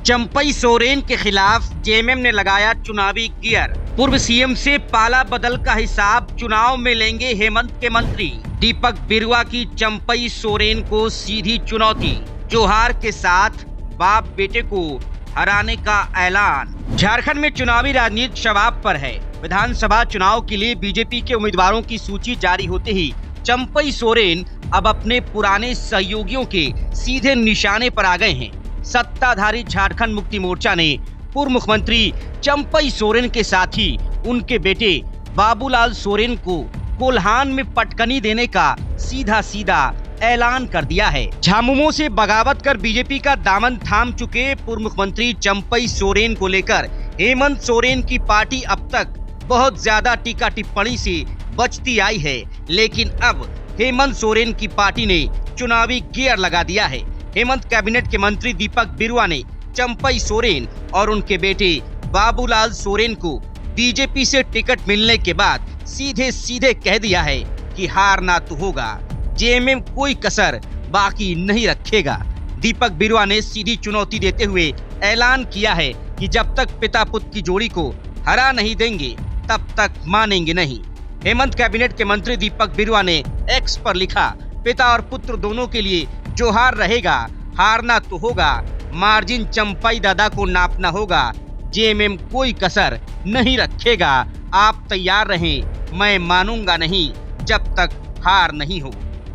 चंपई सोरेन के खिलाफ जेएमएम ने लगाया चुनावी गियर। पूर्व सीएम से पाला बदल का हिसाब चुनाव में लेंगे हेमंत के मंत्री। दीपक बिरुआ की चंपई सोरेन को सीधी चुनौती। जोहार के साथ बाप बेटे को हराने का ऐलान। झारखंड में चुनावी राजनीति शबाब पर है। विधानसभा चुनाव के लिए बीजेपी के उम्मीदवारों की सूची जारी होते ही चंपई सोरेन अब अपने पुराने सहयोगियों के सीधे निशाने पर आ गए हैं। सत्ताधारी झारखंड मुक्ति मोर्चा ने पूर्व मुख्यमंत्री चंपई सोरेन के साथ ही उनके बेटे बाबूलाल सोरेन को कोल्हान में पटकनी देने का सीधा ऐलान कर दिया है। झामुमो से बगावत कर बीजेपी का दामन थाम चुके पूर्व मुख्यमंत्री चंपई सोरेन को लेकर हेमंत सोरेन की पार्टी अब तक बहुत ज्यादा टीका टिप्पणी से बचती आई है, लेकिन अब हेमंत सोरेन की पार्टी ने चुनावी गियर लगा दिया है। हेमंत कैबिनेट के मंत्री दीपक बिरुआ ने चंपई सोरेन और उनके बेटे बाबूलाल सोरेन को बीजेपी से टिकट मिलने के बाद सीधे कह दिया है कि हारना तो होगा, जेएमएम कोई कसर बाकी नहीं रखेगा। दीपक बिरुआ ने सीधी चुनौती देते हुए ऐलान किया है कि जब तक पिता पुत्र की जोड़ी को हरा नहीं देंगे तब तक मानेंगे नहीं। हेमंत कैबिनेट के मंत्री दीपक बिरुआ ने एक्स पर लिखा, पिता और पुत्र दोनों के लिए जोहार रहेगा, हारना तो होगा, मार्जिन चंपई दादा को नापना होगा, जेएमएम कोई कसर नहीं रखेगा। आप तैयार रहें, मैं मानूंगा नहीं जब तक हार नहीं हो।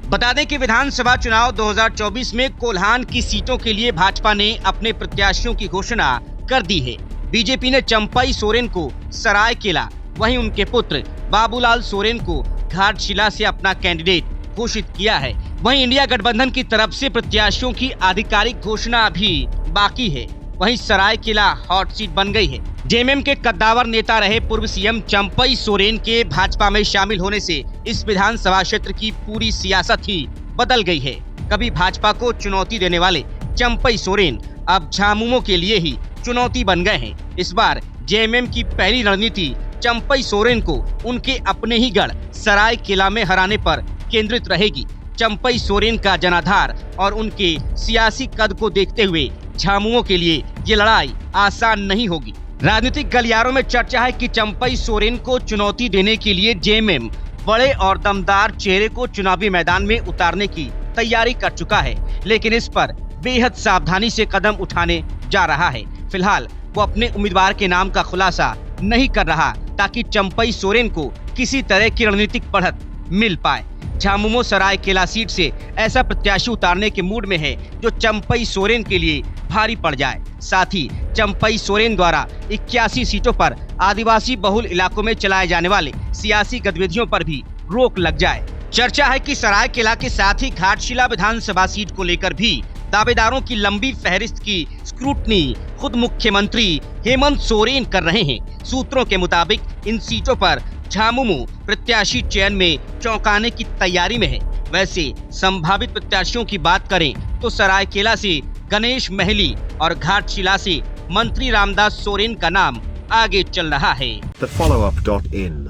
बता दें कि विधानसभा चुनाव 2024 में कोल्हान की सीटों के लिए भाजपा ने अपने प्रत्याशियों की घोषणा कर दी है। बीजेपी ने चंपई सोरेन को सरायकेला, वहीं उनके पुत्र बाबूलाल सोरेन को घाटशिला से अपना कैंडिडेट घोषित किया है। वहीं इंडिया गठबंधन की तरफ से प्रत्याशियों की आधिकारिक घोषणा अभी बाकी है। वहीं सरायकेला हॉट सीट बन गई है। जेएमएम के कद्दावर नेता रहे पूर्व सीएम चंपई सोरेन के भाजपा में शामिल होने से इस विधानसभा क्षेत्र की पूरी सियासत ही बदल गई है। कभी भाजपा को चुनौती देने वाले चंपई सोरेन अब झामुमो के लिए ही चुनौती बन गए हैं। इस बार जेएमएम की पहली रणनीति चंपई सोरेन को उनके अपने ही गढ़ सरायकेला में हराने पर केंद्रित रहेगी। चंपई सोरेन का जनाधार और उनके सियासी कद को देखते हुए झामुमो के लिए ये लड़ाई आसान नहीं होगी। राजनीतिक गलियारों में चर्चा है कि चंपई सोरेन को चुनौती देने के लिए जेएमएम बड़े और दमदार चेहरे को चुनावी मैदान में उतारने की तैयारी कर चुका है, लेकिन इस पर बेहद सावधानी से कदम उठाने जा रहा है। फिलहाल वो अपने उम्मीदवार के नाम का खुलासा नहीं कर रहा ताकि चंपई सोरेन को किसी तरह की रणनीतिक बढ़त मिल पाए। झामुमो सरायकेला सीट से ऐसा प्रत्याशी उतारने के मूड में है जो चंपई सोरेन के लिए भारी पड़ जाए। साथ ही चंपई सोरेन द्वारा 81 सीटों पर आदिवासी बहुल इलाकों में चलाए जाने वाले सियासी गतिविधियों पर भी रोक लग जाए। चर्चा है कि सरायकेला के साथ ही घाटशिला विधानसभा सीट को लेकर भी दावेदारों की लंबी फहरिस्त की स्क्रूटनी खुद मुख्यमंत्री हेमंत सोरेन कर रहे हैं। सूत्रों के मुताबिक इन सीटों पर झामुमो प्रत्याशी चयन में चौंकाने की तैयारी में है। वैसे संभावित प्रत्याशियों की बात करें तो सरायकेला से गणेश महली और घाटशिला से मंत्री रामदास सोरेन का नाम आगे चल रहा है। TheFollowUp.in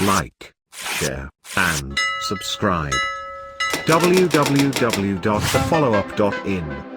Like, share and subscribe. www.thefollowup.in